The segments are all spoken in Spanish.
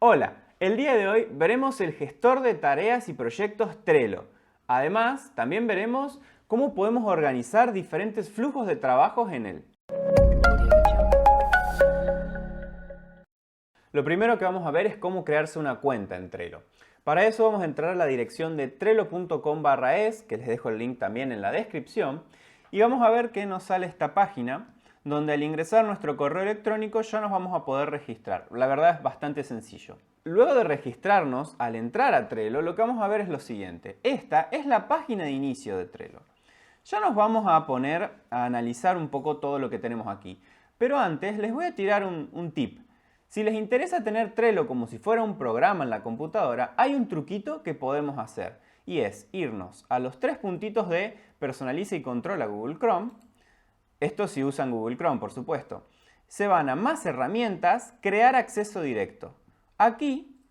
Hola, el día de hoy veremos el gestor de tareas y proyectos Trello. Además, también veremos cómo podemos organizar diferentes flujos de trabajos en él. Lo primero que vamos a ver es cómo crearse una cuenta en Trello. Para eso vamos a entrar a la dirección de trello.com/es, que les dejo el link también en la descripción, y vamos a ver que nos sale esta página, donde al ingresar nuestro correo electrónico ya nos vamos a poder registrar. La verdad es bastante sencillo. Luego de registrarnos, al entrar a Trello, lo que vamos a ver es lo siguiente. Esta es la página de inicio de Trello. Ya nos vamos a poner a analizar un poco todo lo que tenemos aquí. Pero antes les voy a tirar un tip. Si les interesa tener Trello como si fuera un programa en la computadora, hay un truquito que podemos hacer. Y es irnos a los tres puntitos de personaliza y controla Google Chrome. Esto si usan Google Chrome, por supuesto. Se van a más herramientas, crear acceso directo. Aquí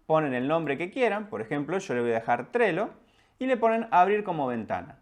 ponen el nombre que quieran, por ejemplo yo le voy a dejar Trello y le ponen abrir como ventana.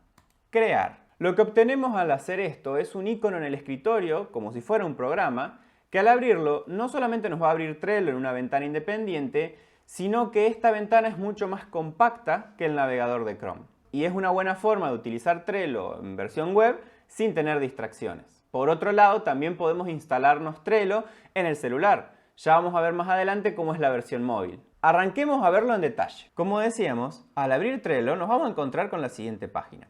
Crear. Lo que obtenemos al hacer esto es un icono en el escritorio, como si fuera un programa, que al abrirlo no solamente nos va a abrir Trello en una ventana independiente, sino que esta ventana es mucho más compacta que el navegador de Chrome. Y es una buena forma de utilizar Trello en versión web sin tener distracciones. Por otro lado, también podemos instalarnos Trello en el celular. Ya vamos a ver más adelante cómo es la versión móvil. Arranquemos a verlo en detalle. Como decíamos, al abrir Trello nos vamos a encontrar con la siguiente página.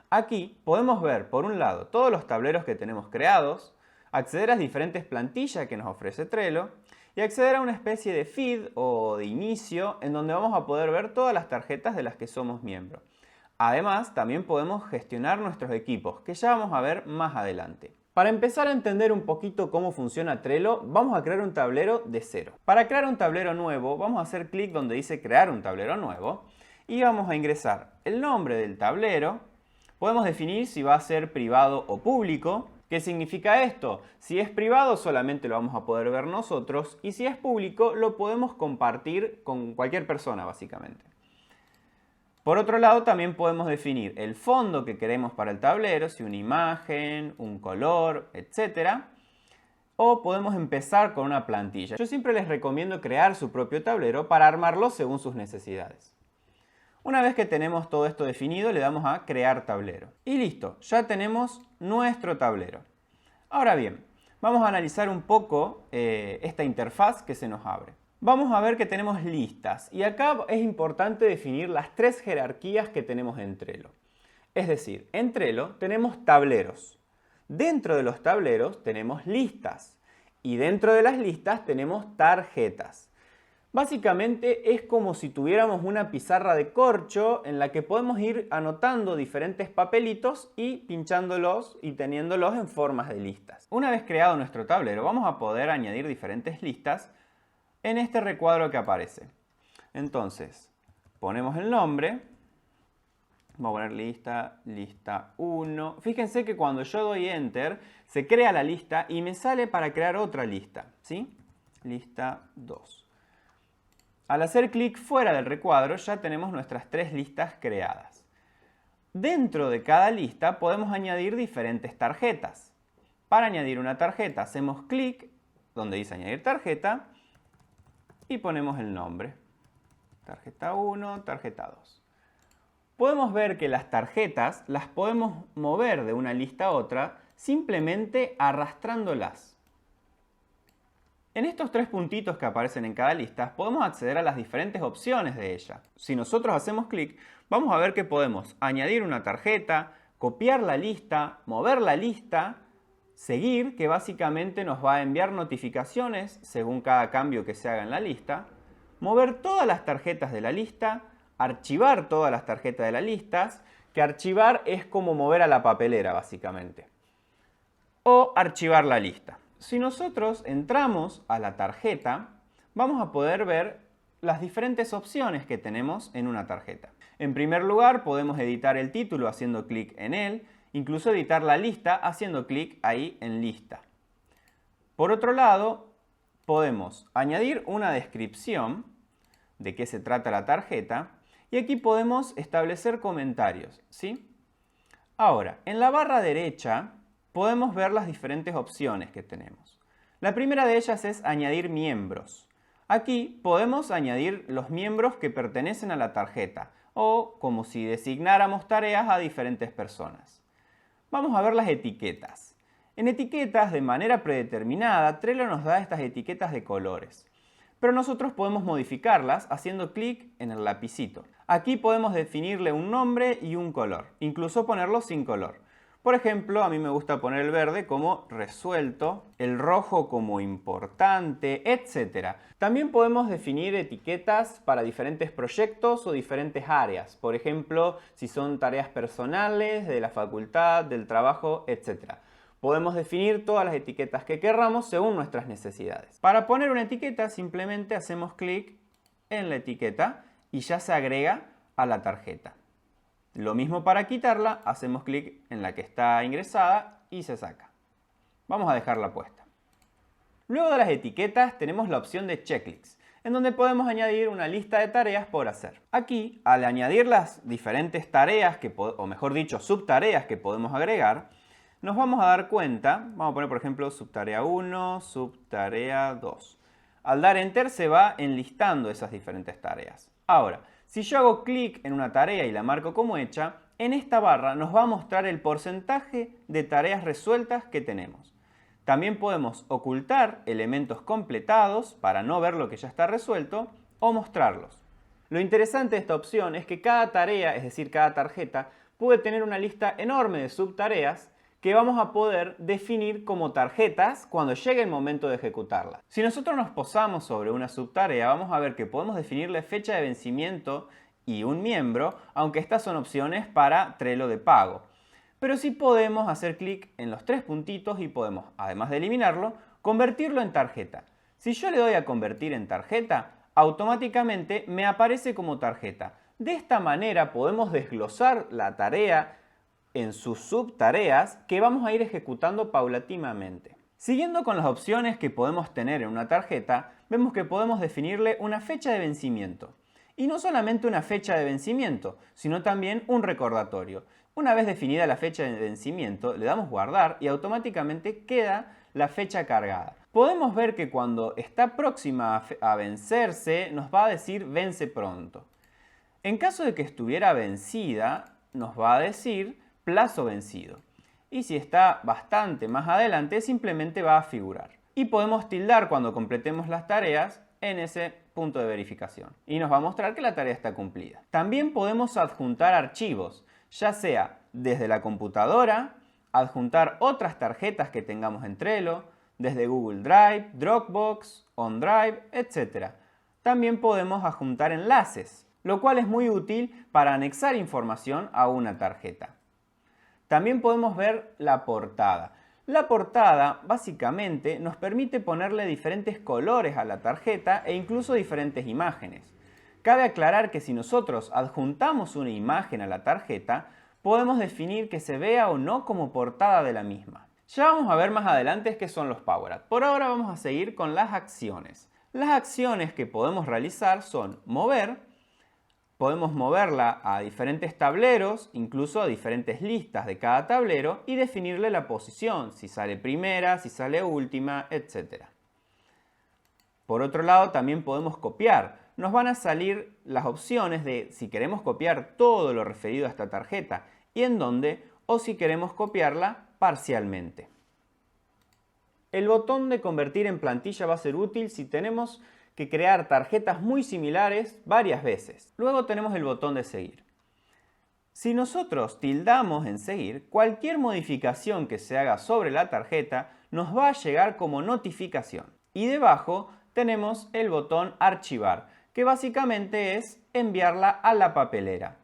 Aquí podemos ver, por un lado, todos los tableros que tenemos creados, acceder a las diferentes plantillas que nos ofrece Trello y acceder a una especie de feed o de inicio en donde vamos a poder ver todas las tarjetas de las que somos miembros. Además, también podemos gestionar nuestros equipos, que ya vamos a ver más adelante. Para empezar a entender un poquito cómo funciona Trello, vamos a crear un tablero de cero. Para crear un tablero nuevo, vamos a hacer clic donde dice crear un tablero nuevo y vamos a ingresar el nombre del tablero. Podemos definir si va a ser privado o público. ¿Qué significa esto? Si es privado solamente lo vamos a poder ver nosotros y si es público lo podemos compartir con cualquier persona básicamente. Por otro lado, también podemos definir el fondo que queremos para el tablero, si una imagen, un color, etc. O podemos empezar con una plantilla. Yo siempre les recomiendo crear su propio tablero para armarlo según sus necesidades. Una vez que tenemos todo esto definido, le damos a crear tablero. Y listo, ya tenemos nuestro tablero. Ahora bien, vamos a analizar un poco esta interfaz que se nos abre. Vamos a ver que tenemos listas y acá es importante definir las tres jerarquías que tenemos en Trello. Es decir, en Trello tenemos tableros. Dentro de los tableros tenemos listas y dentro de las listas tenemos tarjetas. Básicamente es como si tuviéramos una pizarra de corcho en la que podemos ir anotando diferentes papelitos y pinchándolos y teniéndolos en formas de listas. Una vez creado nuestro tablero vamos a poder añadir diferentes listas en este recuadro que aparece. Entonces, ponemos el nombre. Vamos a poner lista 1. Fíjense que cuando yo doy Enter, se crea la lista y me sale para crear otra lista, ¿sí? Lista 2. Al hacer clic fuera del recuadro, ya tenemos nuestras tres listas creadas. Dentro de cada lista podemos añadir diferentes tarjetas. Para añadir una tarjeta, hacemos clic donde dice añadir tarjeta y ponemos el nombre. Tarjeta 1, tarjeta 2. Podemos ver que las tarjetas las podemos mover de una lista a otra simplemente arrastrándolas. En estos tres puntitos que aparecen en cada lista podemos acceder a las diferentes opciones de ella. Si nosotros hacemos clic, vamos a ver que podemos añadir una tarjeta, copiar la lista, mover la lista, seguir, que básicamente nos va a enviar notificaciones según cada cambio que se haga en la lista, mover todas las tarjetas de la lista, archivar todas las tarjetas de las listas, que archivar es como mover a la papelera básicamente, o archivar la lista. Si nosotros entramos a la tarjeta, vamos a poder ver las diferentes opciones que tenemos en una tarjeta. En primer lugar, podemos editar el título haciendo clic en él, incluso editar la lista haciendo clic ahí en lista. Por otro lado, podemos añadir una descripción de qué se trata la tarjeta y aquí podemos establecer comentarios, ¿sí? Ahora, en la barra derecha podemos ver las diferentes opciones que tenemos. La primera de ellas es añadir miembros. Aquí podemos añadir los miembros que pertenecen a la tarjeta o como si designáramos tareas a diferentes personas. Vamos a ver las etiquetas. En etiquetas, de manera predeterminada, Trello nos da estas etiquetas de colores. Pero nosotros podemos modificarlas haciendo clic en el lapicito. Aquí podemos definirle un nombre y un color, incluso ponerlo sin color. Por ejemplo, a mí me gusta poner el verde como resuelto, el rojo como importante, etc. También podemos definir etiquetas para diferentes proyectos o diferentes áreas. Por ejemplo, si son tareas personales, de la facultad, del trabajo, etc. Podemos definir todas las etiquetas que querramos según nuestras necesidades. Para poner una etiqueta simplemente hacemos clic en la etiqueta y ya se agrega a la tarjeta. Lo mismo para quitarla, hacemos clic en la que está ingresada y se saca. Vamos a dejarla puesta. Luego de las etiquetas tenemos la opción de checklists, en donde podemos añadir una lista de tareas por hacer. Aquí, al añadir las diferentes tareas, o mejor dicho, subtareas que podemos agregar, nos vamos a dar cuenta, vamos a poner por ejemplo subtarea 1, subtarea 2. Al dar Enter se va enlistando esas diferentes tareas. Ahora, si yo hago clic en una tarea y la marco como hecha, en esta barra nos va a mostrar el porcentaje de tareas resueltas que tenemos. También podemos ocultar elementos completados para no ver lo que ya está resuelto o mostrarlos. Lo interesante de esta opción es que cada tarea, es decir, cada tarjeta, puede tener una lista enorme de subtareas que vamos a poder definir como tarjetas cuando llegue el momento de ejecutarlas. Si nosotros nos posamos sobre una subtarea, vamos a ver que podemos definirle fecha de vencimiento y un miembro, aunque estas son opciones para Trello de pago. Pero sí podemos hacer clic en los tres puntitos y podemos, además de eliminarlo, convertirlo en tarjeta. Si yo le doy a convertir en tarjeta, automáticamente me aparece como tarjeta. De esta manera podemos desglosar la tarea en sus subtareas que vamos a ir ejecutando paulatinamente. Siguiendo con las opciones que podemos tener en una tarjeta, vemos que podemos definirle una fecha de vencimiento. Y no solamente una fecha de vencimiento, sino también un recordatorio. Una vez definida la fecha de vencimiento, le damos guardar y automáticamente queda la fecha cargada. Podemos ver que cuando está próxima a vencerse, nos va a decir vence pronto. En caso de que estuviera vencida, nos va a decir plazo vencido. Y si está bastante más adelante, simplemente va a figurar. Y podemos tildar cuando completemos las tareas en ese punto de verificación. Y nos va a mostrar que la tarea está cumplida. También podemos adjuntar archivos, ya sea desde la computadora, adjuntar otras tarjetas que tengamos en Trello, desde Google Drive, Dropbox, OneDrive, etc. También podemos adjuntar enlaces, lo cual es muy útil para anexar información a una tarjeta. También podemos ver la portada. La portada básicamente nos permite ponerle diferentes colores a la tarjeta e incluso diferentes imágenes. Cabe aclarar que si nosotros adjuntamos una imagen a la tarjeta, podemos definir que se vea o no como portada de la misma. Ya vamos a ver más adelante qué son los Power Apps. Por ahora vamos a seguir con las acciones. Las acciones que podemos realizar son mover. Podemos moverla a diferentes tableros, incluso a diferentes listas de cada tablero y definirle la posición, si sale primera, si sale última, etc. Por otro lado, también podemos copiar. Nos van a salir las opciones de si queremos copiar todo lo referido a esta tarjeta y en dónde, o si queremos copiarla parcialmente. El botón de convertir en plantilla va a ser útil si tenemos que crear tarjetas muy similares varias veces. Luego tenemos el botón de seguir. Si nosotros tildamos en seguir, cualquier modificación que se haga sobre la tarjeta nos va a llegar como notificación. Y debajo tenemos el botón archivar, que básicamente es enviarla a la papelera.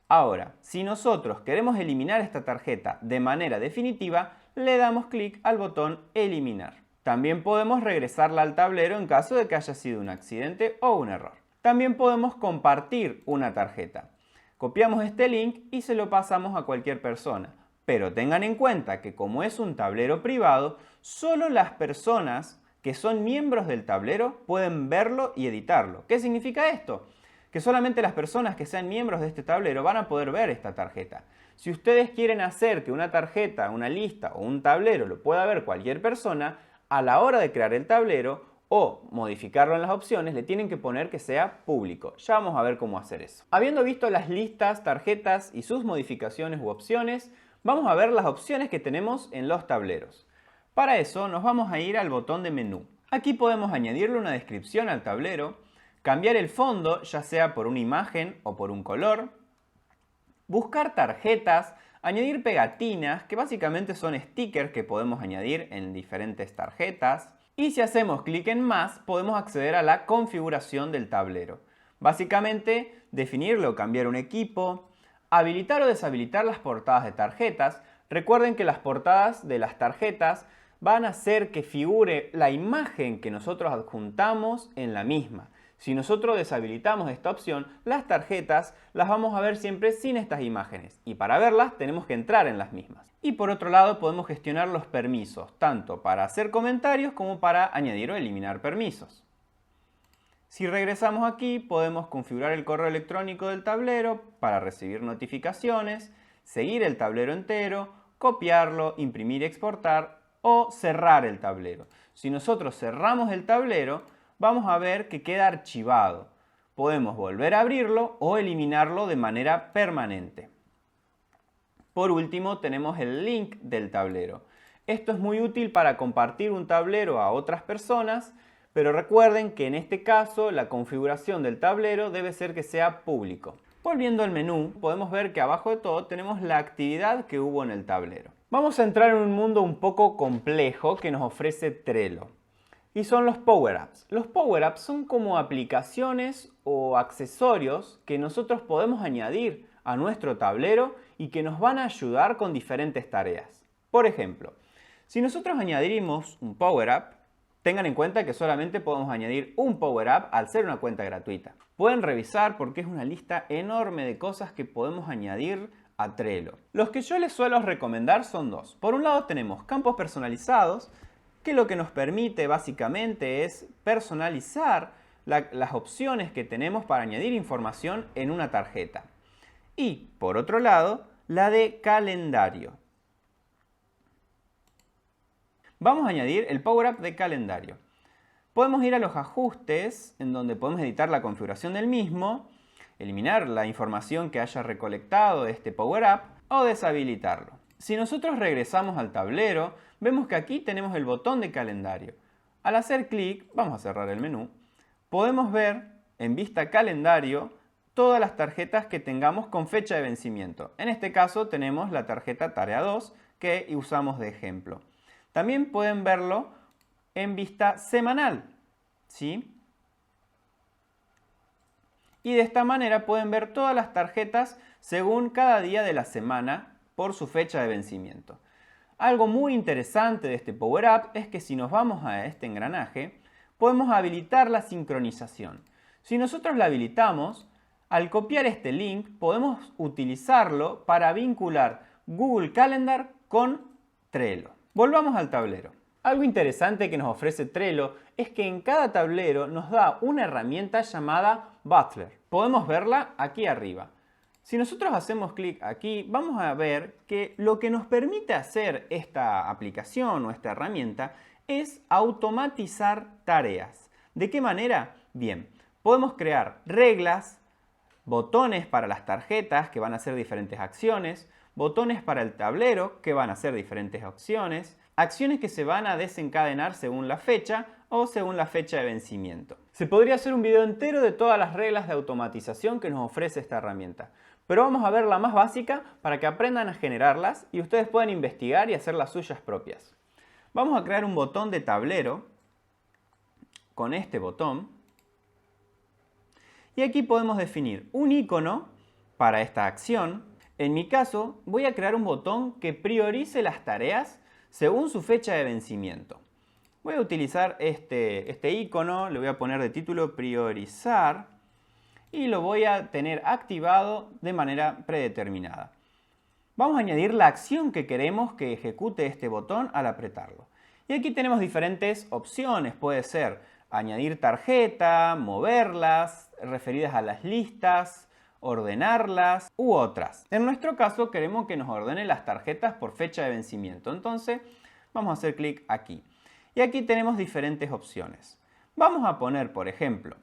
Ahora, si nosotros queremos eliminar esta tarjeta de manera definitiva, le damos clic al botón eliminar. También podemos regresarla al tablero en caso de que haya sido un accidente o un error. También podemos compartir una tarjeta. Copiamos este link y se lo pasamos a cualquier persona. Pero tengan en cuenta que como es un tablero privado, solo las personas que son miembros del tablero pueden verlo y editarlo. ¿Qué significa esto? Que solamente las personas que sean miembros de este tablero van a poder ver esta tarjeta. Si ustedes quieren hacer que una tarjeta, una lista o un tablero lo pueda ver cualquier persona, a la hora de crear el tablero, o modificarlo en las opciones, le tienen que poner que sea público. Ya vamos a ver cómo hacer eso. Habiendo visto las listas, tarjetas y sus modificaciones u opciones, vamos a ver las opciones que tenemos en los tableros. Para eso nos vamos a ir al botón de menú. Aquí podemos añadirle una descripción al tablero, cambiar el fondo, ya sea por una imagen o por un color, buscar tarjetas, añadir pegatinas, que básicamente son stickers que podemos añadir en diferentes tarjetas. Y si hacemos clic en más, podemos acceder a la configuración del tablero. Básicamente, definirle o cambiar un equipo, habilitar o deshabilitar las portadas de tarjetas. Recuerden que las portadas de las tarjetas van a hacer que figure la imagen que nosotros adjuntamos en la misma. Si nosotros deshabilitamos esta opción, las tarjetas las vamos a ver siempre sin estas imágenes. Y para verlas tenemos que entrar en las mismas. Y por otro lado podemos gestionar los permisos, tanto para hacer comentarios como para añadir o eliminar permisos. Si regresamos aquí, podemos configurar el correo electrónico del tablero para recibir notificaciones, seguir el tablero entero, copiarlo, imprimir y exportar o cerrar el tablero. Si nosotros cerramos el tablero, vamos a ver que queda archivado. Podemos volver a abrirlo o eliminarlo de manera permanente. Por último, tenemos el link del tablero. Esto es muy útil para compartir un tablero a otras personas, pero recuerden que en este caso la configuración del tablero debe ser que sea público. Volviendo al menú, podemos ver que abajo de todo tenemos la actividad que hubo en el tablero. Vamos a entrar en un mundo un poco complejo que nos ofrece Trello. Y son los Power-Ups. Los Power-Ups son como aplicaciones o accesorios que nosotros podemos añadir a nuestro tablero y que nos van a ayudar con diferentes tareas. Por ejemplo, si nosotros añadimos un Power-Up, tengan en cuenta que solamente podemos añadir un Power-Up al ser una cuenta gratuita. Pueden revisar porque es una lista enorme de cosas que podemos añadir a Trello. Los que yo les suelo recomendar son dos. Por un lado tenemos campos personalizados, que lo que nos permite básicamente es personalizar las opciones que tenemos para añadir información en una tarjeta. Y por otro lado, la de calendario. Vamos a añadir el Power Up de calendario. Podemos ir a los ajustes, en donde podemos editar la configuración del mismo, eliminar la información que haya recolectado de este Power Up o deshabilitarlo. Si nosotros regresamos al tablero, vemos que aquí tenemos el botón de calendario. Al hacer clic, vamos a cerrar el menú, podemos ver en vista calendario todas las tarjetas que tengamos con fecha de vencimiento. En este caso tenemos la tarjeta Tarea 2 que usamos de ejemplo. También pueden verlo en vista semanal, ¿sí? Y de esta manera pueden ver todas las tarjetas según cada día de la semana por su fecha de vencimiento. Algo muy interesante de este Power Up es que si nos vamos a este engranaje, podemos habilitar la sincronización. Si nosotros la habilitamos, al copiar este link podemos utilizarlo para vincular Google Calendar con Trello. Volvamos al tablero. Algo interesante que nos ofrece Trello es que en cada tablero nos da una herramienta llamada Butler. Podemos verla aquí arriba. Si nosotros hacemos clic aquí, vamos a ver que lo que nos permite hacer esta aplicación o esta herramienta es automatizar tareas. ¿De qué manera? Bien, podemos crear reglas, botones para las tarjetas que van a hacer diferentes acciones, botones para el tablero que van a hacer diferentes acciones, acciones que se van a desencadenar según la fecha o según la fecha de vencimiento. Se podría hacer un video entero de todas las reglas de automatización que nos ofrece esta herramienta, pero vamos a ver la más básica para que aprendan a generarlas y ustedes puedan investigar y hacer las suyas propias. Vamos a crear un botón de tablero con este botón y aquí podemos definir un icono para esta acción. En mi caso voy a crear un botón que priorice las tareas según su fecha de vencimiento. Voy a utilizar este icono, le voy a poner de título priorizar y lo voy a tener activado de manera predeterminada. Vamos a añadir la acción que queremos que ejecute este botón al apretarlo. Y aquí tenemos diferentes opciones, puede ser añadir tarjeta, moverlas, referidas a las listas, ordenarlas u otras. En nuestro caso queremos que nos ordene las tarjetas por fecha de vencimiento, entonces vamos a hacer clic aquí. Y aquí tenemos diferentes opciones. Vamos a poner, por ejemplo,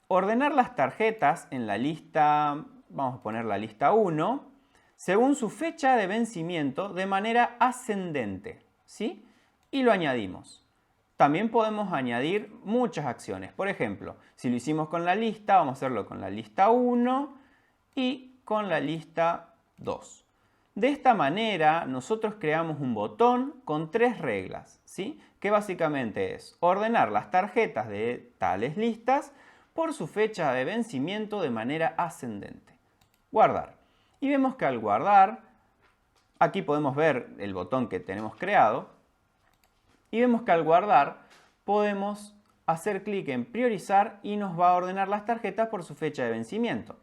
ordenar las tarjetas en la lista, vamos a poner la lista 1, según su fecha de vencimiento de manera ascendente, ¿sí? Y lo añadimos. También podemos añadir muchas acciones. Por ejemplo, si lo hicimos con la lista, vamos a hacerlo con la lista 1 y con la lista 2. De esta manera, nosotros creamos un botón con 3 reglas, ¿sí? Que básicamente es ordenar las tarjetas de tales listas por su fecha de vencimiento de manera ascendente. Guardar. Y vemos que al guardar, aquí podemos ver el botón que tenemos creado. Y vemos que al guardar podemos hacer clic en priorizar y nos va a ordenar las tarjetas por su fecha de vencimiento.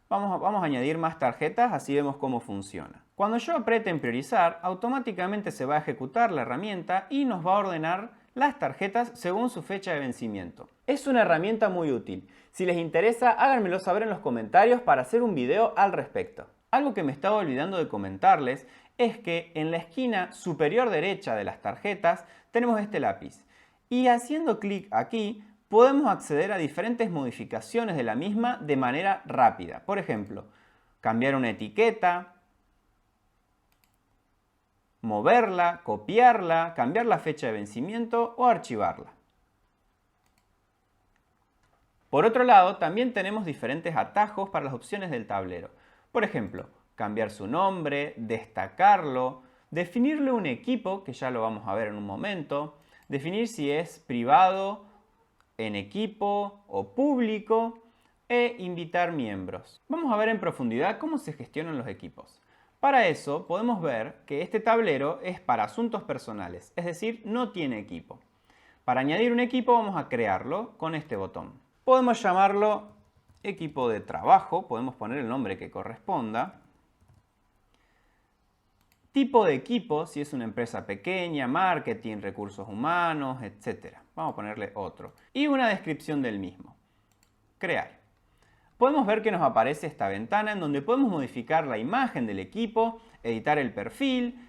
Vamos a añadir más tarjetas, así vemos cómo funciona. Cuando yo apriete en priorizar, automáticamente se va a ejecutar la herramienta y nos va a ordenar las tarjetas según su fecha de vencimiento. Es una herramienta muy útil. Si les interesa, háganmelo saber en los comentarios para hacer un video al respecto. Algo que me estaba olvidando de comentarles es que en la esquina superior derecha de las tarjetas tenemos este lápiz. Y haciendo clic aquí podemos acceder a diferentes modificaciones de la misma de manera rápida. Por ejemplo, cambiar una etiqueta, moverla, copiarla, cambiar la fecha de vencimiento o archivarla. Por otro lado, también tenemos diferentes atajos para las opciones del tablero. Por ejemplo, cambiar su nombre, destacarlo, definirle un equipo, que ya lo vamos a ver en un momento, definir si es privado, en equipo o público e invitar miembros. Vamos a ver en profundidad cómo se gestionan los equipos. Para eso podemos ver que este tablero es para asuntos personales, es decir, no tiene equipo. Para añadir un equipo vamos a crearlo con este botón. Podemos llamarlo equipo de trabajo, podemos poner el nombre que corresponda. Tipo de equipo, si es una empresa pequeña, marketing, recursos humanos, etc. Vamos a ponerle otro. Y una descripción del mismo. Crear. Podemos ver que nos aparece esta ventana en donde podemos modificar la imagen del equipo, editar el perfil,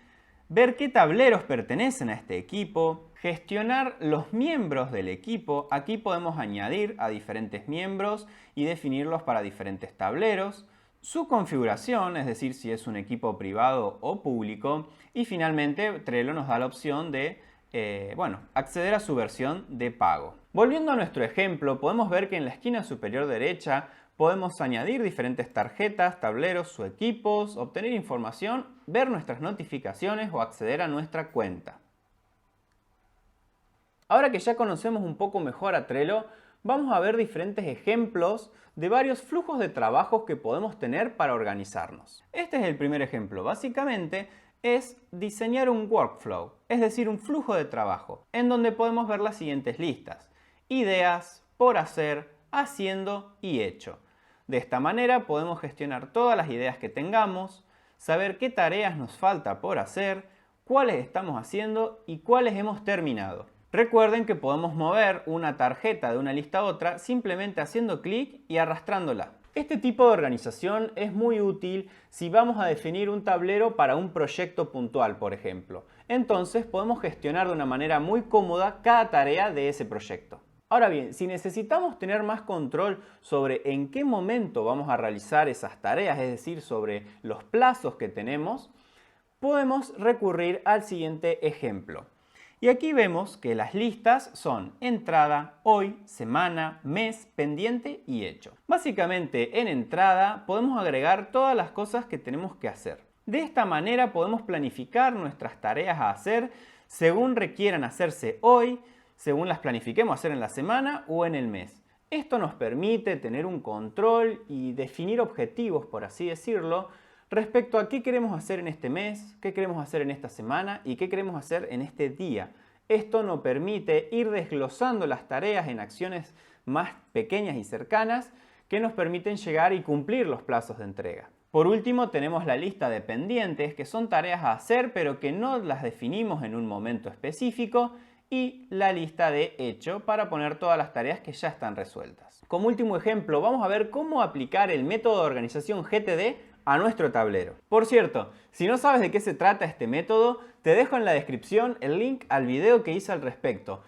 ver qué tableros pertenecen a este equipo, gestionar los miembros del equipo. Aquí podemos añadir a diferentes miembros y definirlos para diferentes tableros. Su configuración, es decir, si es un equipo privado o público. Y finalmente Trello nos da la opción de acceder a su versión de pago. Volviendo a nuestro ejemplo, podemos ver que en la esquina superior derecha podemos añadir diferentes tarjetas, tableros o equipos, obtener información, ver nuestras notificaciones o acceder a nuestra cuenta. Ahora que ya conocemos un poco mejor a Trello, vamos a ver diferentes ejemplos de varios flujos de trabajos que podemos tener para organizarnos. Este es el primer ejemplo. Básicamente es diseñar un workflow, es decir, un flujo de trabajo, en donde podemos ver las siguientes listas: ideas, por hacer, haciendo y hecho. De esta manera podemos gestionar todas las ideas que tengamos, saber qué tareas nos falta por hacer, cuáles estamos haciendo y cuáles hemos terminado. Recuerden que podemos mover una tarjeta de una lista a otra simplemente haciendo clic y arrastrándola. Este tipo de organización es muy útil si vamos a definir un tablero para un proyecto puntual, por ejemplo. Entonces podemos gestionar de una manera muy cómoda cada tarea de ese proyecto. Ahora bien, si necesitamos tener más control sobre en qué momento vamos a realizar esas tareas, es decir, sobre los plazos que tenemos, podemos recurrir al siguiente ejemplo. Y aquí vemos que las listas son entrada, hoy, semana, mes, pendiente y hecho. Básicamente en entrada podemos agregar todas las cosas que tenemos que hacer. De esta manera podemos planificar nuestras tareas a hacer según requieran hacerse hoy, según las planifiquemos hacer en la semana o en el mes. Esto nos permite tener un control y definir objetivos, por así decirlo, respecto a qué queremos hacer en este mes, qué queremos hacer en esta semana y qué queremos hacer en este día. Esto nos permite ir desglosando las tareas en acciones más pequeñas y cercanas que nos permiten llegar y cumplir los plazos de entrega. Por último, tenemos la lista de pendientes, que son tareas a hacer pero que no las definimos en un momento específico, y la lista de hecho para poner todas las tareas que ya están resueltas. Como último ejemplo, vamos a ver cómo aplicar el método de organización GTD a nuestro tablero. Por cierto, si no sabes de qué se trata este método, te dejo en la descripción el link al video que hice al respecto.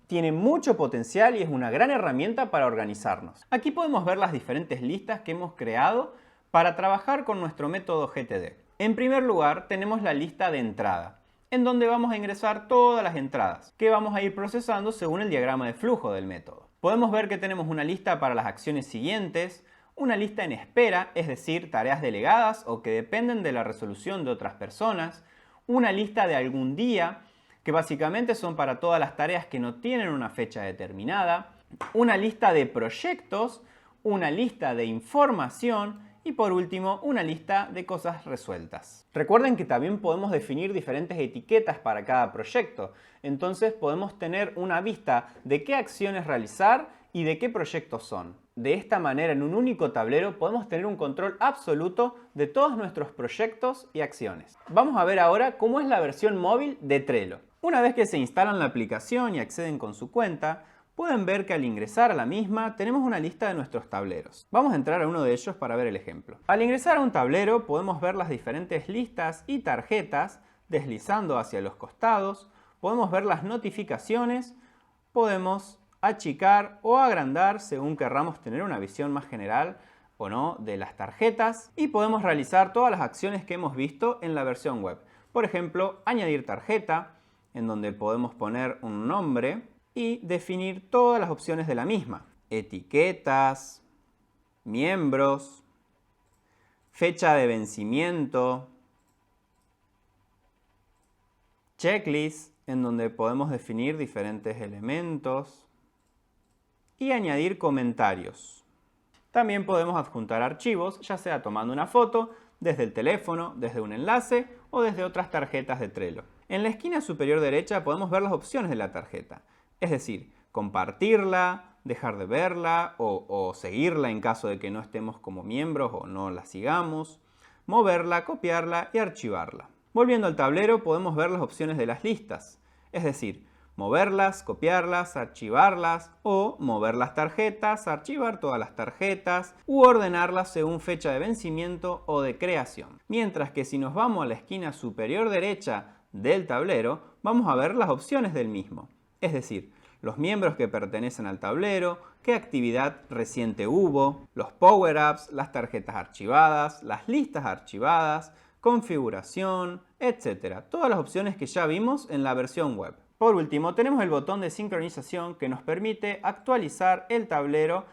Tiene mucho potencial y es una gran herramienta para organizarnos. Aquí podemos ver las diferentes listas que hemos creado para trabajar con nuestro método GTD. En primer lugar, tenemos la lista de entrada, en donde vamos a ingresar todas las entradas, que vamos a ir procesando según el diagrama de flujo del método. Podemos ver que tenemos una lista para las acciones siguientes, una lista en espera, es decir, tareas delegadas o que dependen de la resolución de otras personas, una lista de algún día, que básicamente son para todas las tareas que no tienen una fecha determinada, una lista de proyectos, una lista de información y por último una lista de cosas resueltas. Recuerden que también podemos definir diferentes etiquetas para cada proyecto, entonces podemos tener una vista de qué acciones realizar y de qué proyectos son. De esta manera, en un único tablero podemos tener un control absoluto de todos nuestros proyectos y acciones. Vamos a ver ahora cómo es la versión móvil de Trello. Una vez que se instalan la aplicación y acceden con su cuenta, pueden ver que al ingresar a la misma tenemos una lista de nuestros tableros. Vamos a entrar a uno de ellos para ver el ejemplo. Al ingresar a un tablero podemos ver las diferentes listas y tarjetas deslizando hacia los costados, podemos ver las notificaciones, podemos achicar o agrandar según querramos tener una visión más general o no de las tarjetas y podemos realizar todas las acciones que hemos visto en la versión web. Por ejemplo, añadir tarjeta, en donde podemos poner un nombre y definir todas las opciones de la misma. Etiquetas, miembros, fecha de vencimiento, checklist, en donde podemos definir diferentes elementos y añadir comentarios. También podemos adjuntar archivos, ya sea tomando una foto, desde el teléfono, desde un enlace o desde otras tarjetas de Trello. En la esquina superior derecha podemos ver las opciones de la tarjeta, es decir, compartirla, dejar de verla o seguirla en caso de que no estemos como miembros o no la sigamos, moverla, copiarla y archivarla. Volviendo al tablero podemos ver las opciones de las listas, es decir, moverlas, copiarlas, archivarlas o mover las tarjetas, archivar todas las tarjetas u ordenarlas según fecha de vencimiento o de creación. Mientras que si nos vamos a la esquina superior derecha del tablero, vamos a ver las opciones del mismo, es decir, los miembros que pertenecen al tablero, qué actividad reciente hubo, los power-ups, las tarjetas archivadas, las listas archivadas, configuración, etc. Todas las opciones que ya vimos en la versión web. Por último, tenemos el botón de sincronización que nos permite actualizar el tablero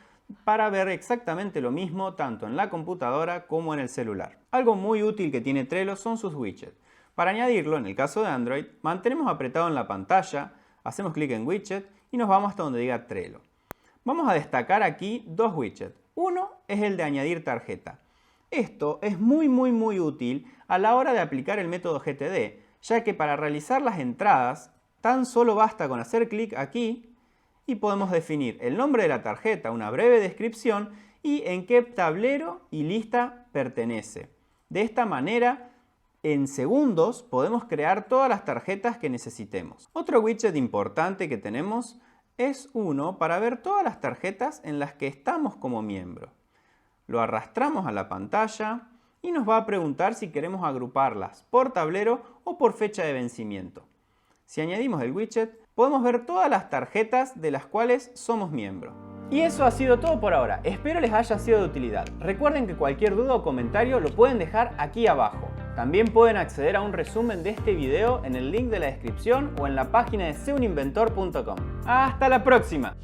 para ver exactamente lo mismo tanto en la computadora como en el celular. Algo muy útil que tiene Trello son sus widgets. Para añadirlo, en el caso de Android, mantenemos apretado en la pantalla, hacemos clic en Widget y nos vamos hasta donde diga Trello. Vamos a destacar aquí dos widgets. Uno es el de añadir tarjeta. Esto es muy útil a la hora de aplicar el método GTD, ya que para realizar las entradas tan solo basta con hacer clic aquí y podemos definir el nombre de la tarjeta, una breve descripción y en qué tablero y lista pertenece. De esta manera, en segundos podemos crear todas las tarjetas que necesitemos. Otro widget importante que tenemos es uno para ver todas las tarjetas en las que estamos como miembro. Lo arrastramos a la pantalla y nos va a preguntar si queremos agruparlas por tablero o por fecha de vencimiento. Si añadimos el widget, podemos ver todas las tarjetas de las cuales somos miembro. Y eso ha sido todo por ahora. Espero les haya sido de utilidad. Recuerden que cualquier duda o comentario lo pueden dejar aquí abajo. También pueden acceder a un resumen de este video en el link de la descripción o en la página de seuninventor.com. ¡Hasta la próxima!